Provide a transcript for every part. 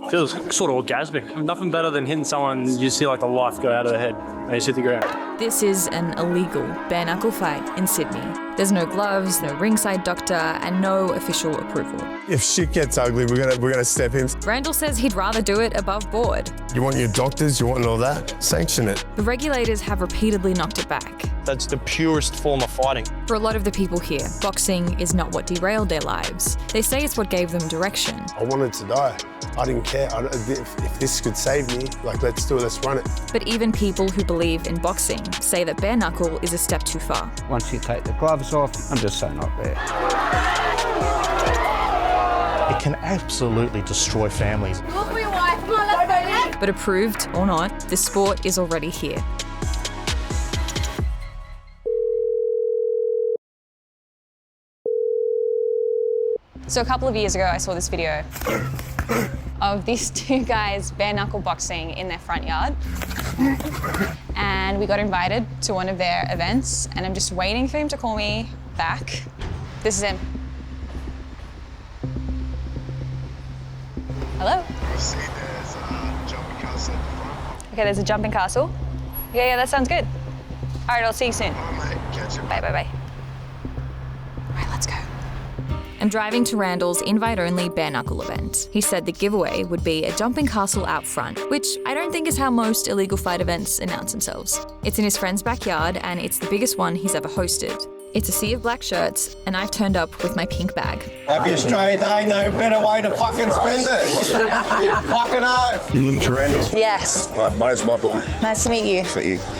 Feels sort of orgasmic. Nothing better than hitting someone, you see like the life go out of their head and you hit the ground. This is an illegal bare-knuckle fight in Sydney. There's no gloves, no ringside doctor, and no official approval. If shit gets ugly, we're gonna step in. Randall says he'd rather do it above board. You want your doctors, you want all that? Sanction it. The regulators have repeatedly knocked it back. That's the purest form of fighting. For a lot of the people here, boxing is not what derailed their lives. They say it's what gave them direction. I wanted to die. I didn't care. If this could save me, like, let's do it, let's run it. But even people who believe in boxing say that bare-knuckle is a step too far. Once you take the gloves off, I'm just so not there. It can absolutely destroy families. Look for your wife. Come on, let's go. But approved or not, the sport is already here. So a couple of years ago, I saw this video of these two guys bare-knuckle boxing in their front yard. And we got invited to one of their events, and I'm just waiting for him to call me back. This is him. Hello? I see there's a jumping castle at the front. Okay, there's a jumping castle. Yeah, that sounds good. All right, I'll see you soon. All right, mate, catch you. Bye, bye, bye. All right, let's go. I'm driving to Randall's invite-only bare-knuckle event. He said the giveaway would be a jumping castle out front, which I don't think is how most illegal fight events announce themselves. It's in his friend's backyard, and it's the biggest one he's ever hosted. It's a sea of black shirts, and I've turned up with my pink bag. Happy Australia Day, no better way to fucking spend it. You fucking oath. You live in Randall? Yes. Right, mate's my boy. Nice to meet you.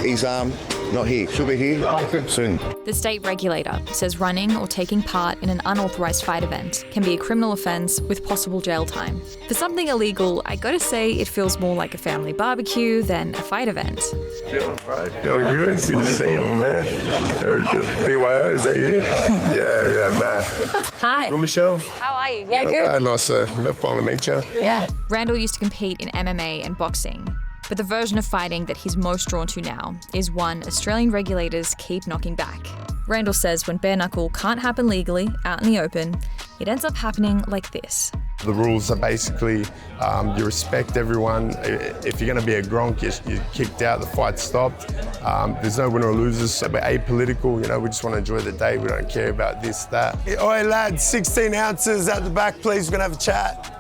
He's not here. She'll be here soon. The state regulator says running or taking part in an unauthorised fight event can be a criminal offence with possible jail time. For something illegal, I gotta say it feels more like a family barbecue than a fight event. Feeling good. Good to see you, man. BYO, is that you? Yeah, man. Hi. Well, Michelle? How are you? Yeah, good. Nice to meet you. Yeah. Randall used to compete in MMA and boxing, but the version of fighting that he's most drawn to now is one Australian regulators keep knocking back. Randall says when bare-knuckle can't happen legally, out in the open, it ends up happening like this. The rules are basically you respect everyone. If you're going to be a gronk, you're kicked out, the fight's stopped. There's no winner or losers, so we're apolitical, we just want to enjoy the day. We don't care about this, that. Oi lads, 16 ounces out the back, please, we're going to have a chat.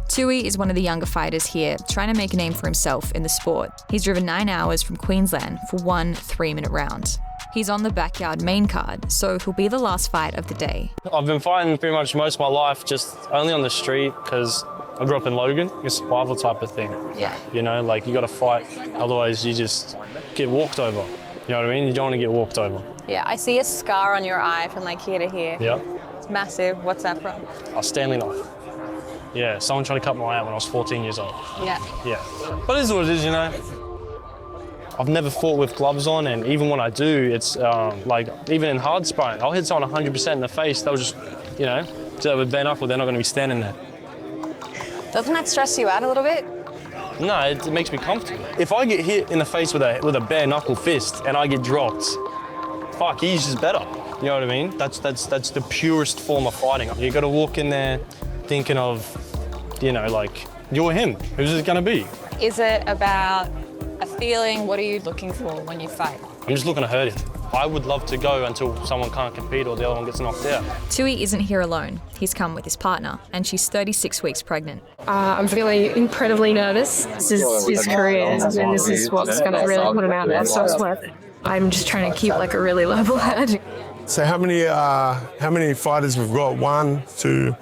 Tui is one of the younger fighters here, trying to make a name for himself in the sport. He's driven 9 hours from Queensland for one 3-minute round. He's on the backyard main card, so he'll be the last fight of the day. I've been fighting pretty much most of my life just only on the street because I grew up in Logan. It's a survival type of thing. Yeah. You gotta fight, otherwise you just get walked over. You know what I mean? You don't want to get walked over. Yeah, I see a scar on your eye from like here to here. Yeah. It's massive. What's that from? A Stanley knife. Yeah, someone tried to cut my eye out when I was 14 years old. Yeah. Yeah. But it is what it is, I've never fought with gloves on, and even when I do, it's even in hard sparring, I'll hit someone 100% in the face. They'll just, so with bare-knuckle, they're not going to be standing there. Doesn't that stress you out a little bit? No, it makes me comfortable. If I get hit in the face with a bare-knuckle fist and I get dropped, fuck, he's just better. You know what I mean? That's the purest form of fighting. You got to walk in there thinking of, you're him. Who's it going to be? Is it about a feeling? What are you looking for when you fight? I'm just looking to hurt him. I would love to go until someone can't compete or the other one gets knocked out. Tui isn't here alone. He's come with his partner, and she's 36 weeks pregnant. I'm feeling incredibly nervous. This is his career, and this is what's going to really put him out there, so it's worth it. I'm just trying to keep a really level head. So how many fighters we've got? 1, 2,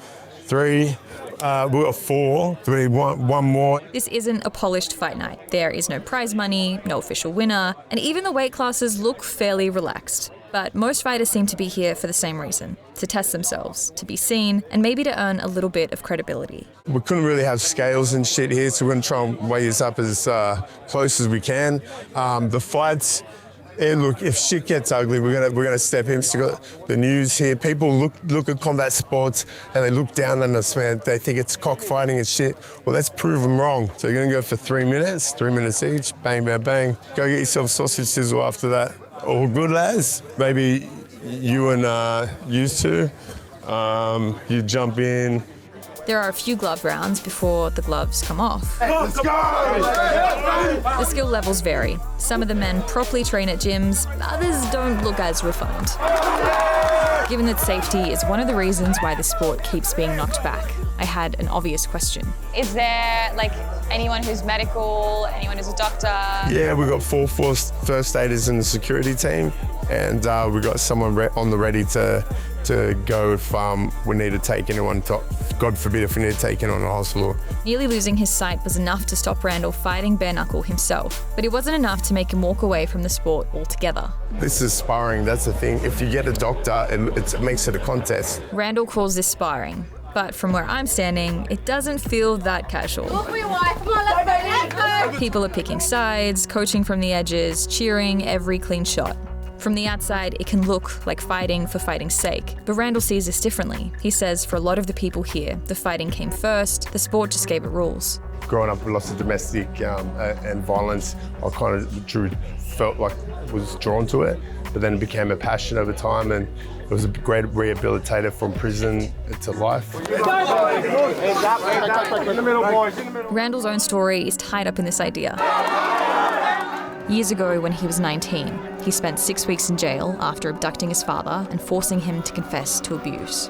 3. We've got 4. Do we want one more? This isn't a polished fight night. There is no prize money, no official winner, and even the weight classes look fairly relaxed. But most fighters seem to be here for the same reason, to test themselves, to be seen, and maybe to earn a little bit of credibility. We couldn't really have scales and shit here, so we're going to try and weigh this up as close as we can. The fights, look, if shit gets ugly, we're gonna step in. So you got the news here. People look at combat sports and they look down on us, man. They think it's cockfighting and shit. Well, let's prove them wrong. So you're gonna go for 3 minutes, 3 minutes each. Bang, bang, bang. Go get yourself sausage sizzle after that. All good, lads. Maybe you and you two, you jump in. There are a few glove rounds before the gloves come off. Let's go! The skill levels vary. Some of the men properly train at gyms, others don't look as refined. Given that safety is one of the reasons why the sport keeps being knocked back, I had an obvious question. Is there like anyone who's medical, anyone who's a doctor? Yeah, we've got 4 first aiders in the security team, and we've got someone on the ready to go if we need to take anyone to, God forbid, if we need to take anyone to hospital. Nearly losing his sight was enough to stop Randall fighting bare-knuckle himself, but it wasn't enough to make him walk away from the sport altogether. This is sparring, that's the thing. If you get a doctor, it makes it a contest. Randall calls this sparring, but from where I'm standing, it doesn't feel that casual. Walk with your wife. Come on, let's go. Let's go. People are picking sides, coaching from the edges, cheering every clean shot. From the outside, it can look like fighting for fighting's sake, but Randall sees this differently. He says for a lot of the people here, the fighting came first, the sport just gave it rules. Growing up with lots of domestic and violence, I kind of felt like was drawn to it, but then it became a passion over time, and it was a great rehabilitator from prison to life. Randall's own story is tied up in this idea. Years ago, when he was 19, he spent 6 weeks in jail after abducting his father and forcing him to confess to abuse.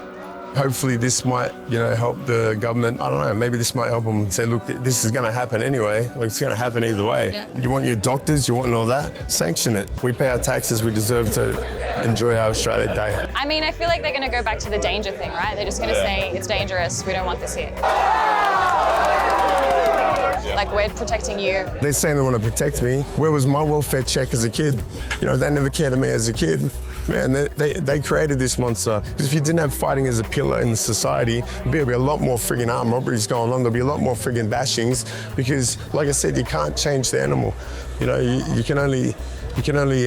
Hopefully this might, help the government. I don't know, maybe this might help them say, look, this is going to happen anyway. Like, it's going to happen either way. Yeah. You want your doctors, you want all that? Sanction it. We pay our taxes, we deserve to enjoy our Australia Day. I mean, I feel like they're going to go back to the danger thing, right? They're just going to say, it's dangerous, we don't want this here. Like, we're protecting you. They're saying they want to protect me. Where was my welfare check as a kid? They never cared of me as a kid. Man, they created this monster. Because if you didn't have fighting as a pillar in society, there'd be a lot more friggin' armed robberies going on. There'll be a lot more friggin' bashings. Because, like I said, you can't change the animal. You can only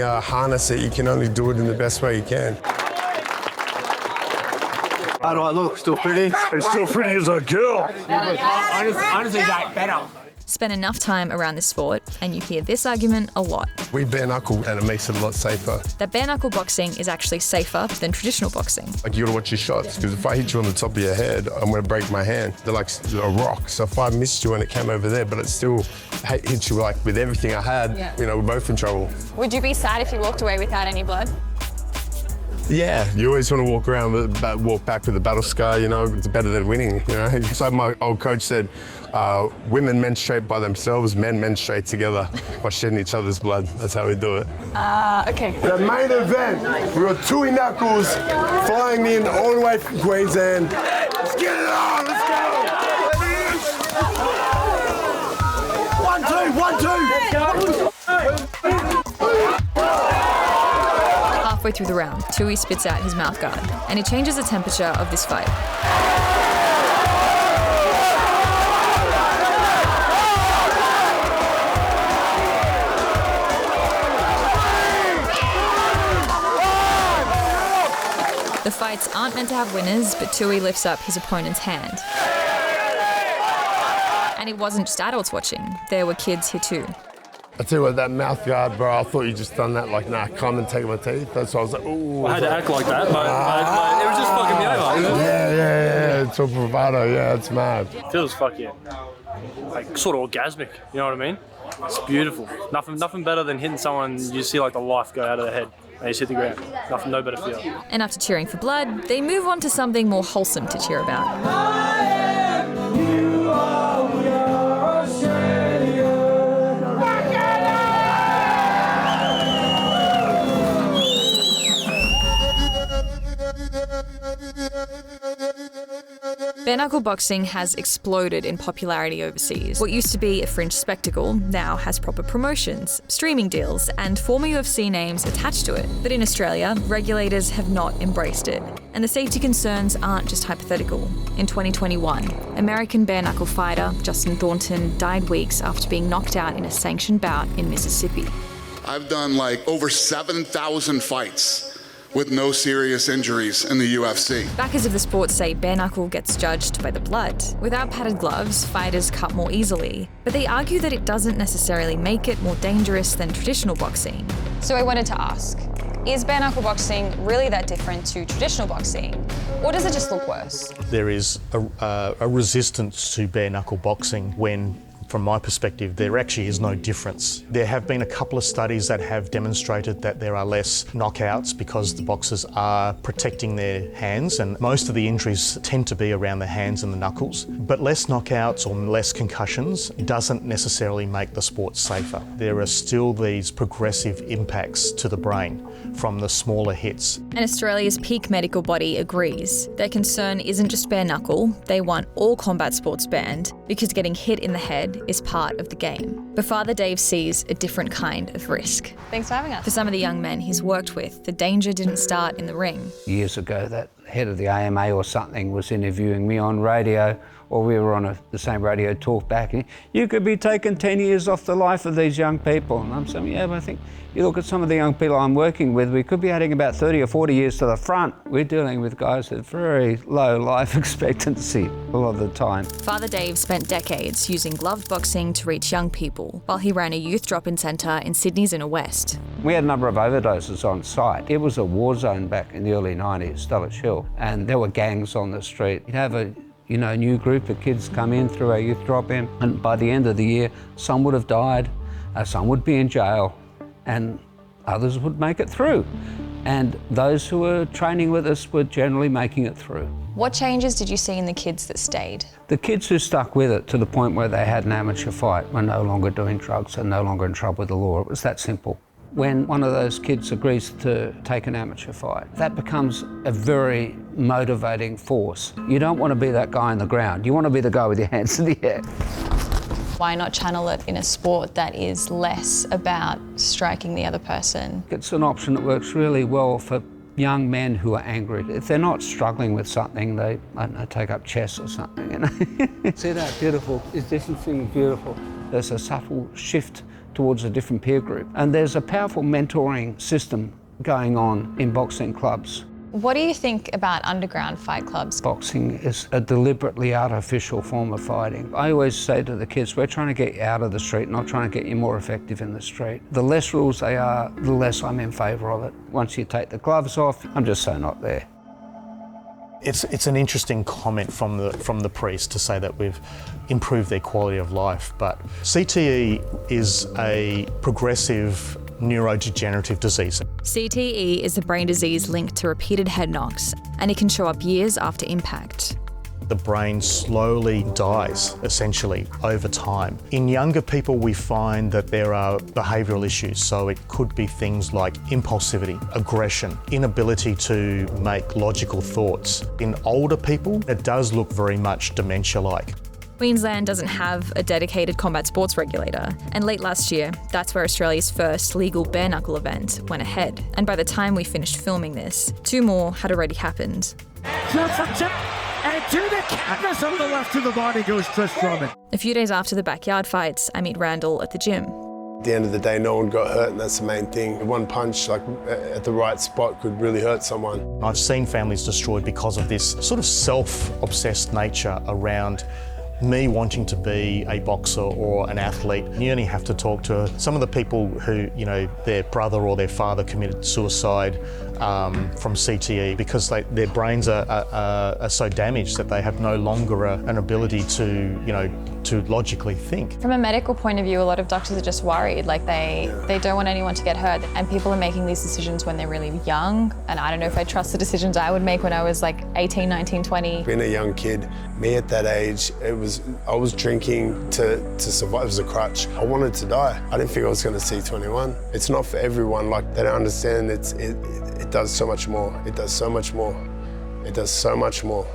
harness it. You can only do it in the best way you can. How do I look? Still pretty? It's still pretty as a girl. Honestly, like better. Spend enough time around this sport and you hear this argument a lot. We bare-knuckle and it makes it a lot safer. That bare-knuckle boxing is actually safer than traditional boxing. Like, you gotta watch your shots, because if I hit you on the top of your head, I'm gonna break my hand. They're like a rock, so if I missed you and it came over there, but it still hit you like with everything I had, we're both in trouble. Would you be sad if you walked away without any blood? Yeah, you always want to walk back with a battle scar, it's better than winning, It's like my old coach said, women menstruate by themselves, men menstruate together by shedding each other's blood. That's how we do it. Okay. The main event, we got Tui Knuckles flying in all the way from Queensland. Let's get it on, let's go! 1, 2, 1, 2! Halfway through the round, Tui spits out his mouth guard, and it changes the temperature of this fight. The fights aren't meant to have winners, but Tui lifts up his opponent's hand. And it wasn't just adults watching, there were kids here too. I tell you what, that mouth guard, bro, I thought you just done that like, nah, come and take my teeth. That's why I was like, ooh. I had to act like that, but it was just fucking me over. Yeah, it's all bravado, yeah, it's mad. It feels fucking, like, sort of orgasmic, you know what I mean? It's beautiful. Nothing better than hitting someone, you see like the life go out of their head. And you hit the ground. No better feel. And after cheering for blood, they move on to something more wholesome to cheer about. Bare-knuckle boxing has exploded in popularity overseas. What used to be a fringe spectacle now has proper promotions, streaming deals, and former UFC names attached to it. But in Australia, regulators have not embraced it. And the safety concerns aren't just hypothetical. In 2021, American bare-knuckle fighter Justin Thornton died weeks after being knocked out in a sanctioned bout in Mississippi. I've done like over 7,000 fights with no serious injuries in the UFC. Backers of the sport say bare-knuckle gets judged by the blood. Without padded gloves, fighters cut more easily. But they argue that it doesn't necessarily make it more dangerous than traditional boxing. So I wanted to ask, Is bare knuckle boxing really that different to traditional boxing, or does it just look worse? There is a resistance to bare knuckle boxing when, from my perspective, there actually is no difference. There have been a couple of studies that have demonstrated that there are less knockouts because the boxers are protecting their hands, and most of the injuries tend to be around the hands and the knuckles. But less knockouts or less concussions doesn't necessarily make the sport safer. There are still these progressive impacts to the brain from the smaller hits. And Australia's peak medical body agrees. Their concern isn't just bare knuckle, they want all combat sports banned because getting hit in the head is part of the game. But Father Dave sees a different kind of risk. Thanks for having us. For some of the young men he's worked with, the danger didn't start in the ring. Years ago, that head of the AMA or something was interviewing me on radio, or we were on the same radio talk back, and you could be taking 10 years off the life of these young people. And I'm saying, yeah, but I think you look at some of the young people I'm working with, we could be adding about 30 or 40 years to the front. We're dealing with guys with very low life expectancy a lot of the time. Father Dave spent decades using gloved boxing to reach young people while he ran a youth drop-in centre in Sydney's inner west. We had a number of overdoses on site. It was a war zone back in the early 90s, Dulwich Hill, and there were gangs on the street. You'd have a new group of kids come in through our youth drop-in, and by the end of the year, some would have died, some would be in jail, and others would make it through. And those who were training with us were generally making it through. What changes did you see in the kids that stayed? The kids who stuck with it to the point where they had an amateur fight were no longer doing drugs and no longer in trouble with the law. It was that simple. When one of those kids agrees to take an amateur fight, that becomes a very motivating force. You don't want to be that guy on the ground. You want to be the guy with your hands in the air. Why not channel it in a sport that is less about striking the other person? It's an option that works really well for young men who are angry. If they're not struggling with something, they, I don't know, take up chess or something, you know. See that? Beautiful. Is this thing beautiful? There's a subtle shift towards a different peer group. And there's a powerful mentoring system going on in boxing clubs. What do you think about underground fight clubs? Boxing is a deliberately artificial form of fighting. I always say to the kids, we're trying to get you out of the street, not trying to get you more effective in the street. The less rules they are, the less I'm in favour of it. Once you take the gloves off, I'm just so not there. It's an interesting comment from the priest to say that we've improved their quality of life, but CTE is a progressive neurodegenerative disease. CTE is a brain disease linked to repeated head knocks, and it can show up years after impact. The brain slowly dies, essentially, over time. In younger people, we find that there are behavioural issues, so it could be things like impulsivity, aggression, inability to make logical thoughts. In older people, it does look very much dementia-like. Queensland doesn't have a dedicated combat sports regulator, and late last year, that's where Australia's first legal bare-knuckle event went ahead. And by the time we finished filming this, 2 more had already happened. And to the canvas on the left of the body goes Chris Drummond. A few days after the backyard fights, I meet Randall at the gym. At the end of the day, no one got hurt, and that's the main thing. One punch, like at the right spot, could really hurt someone. I've seen families destroyed because of this sort of self-obsessed nature around me wanting to be a boxer or an athlete. You only have to talk to some of the people who, their brother or their father committed suicide from CTE because their brains are so damaged that they have no longer an ability to logically think. From a medical point of view, a lot of doctors are just worried, like they don't want anyone to get hurt, and people are making these decisions when they're really young, and I don't know if I trust the decisions I would make when I was like 18, 19, 20. Being a young kid, me at that age, I was drinking to survive. It was a crutch. I wanted to die. I didn't think I was going to see 21. It's not for everyone. Like, they don't understand it does so much more. It does so much more. It does so much more.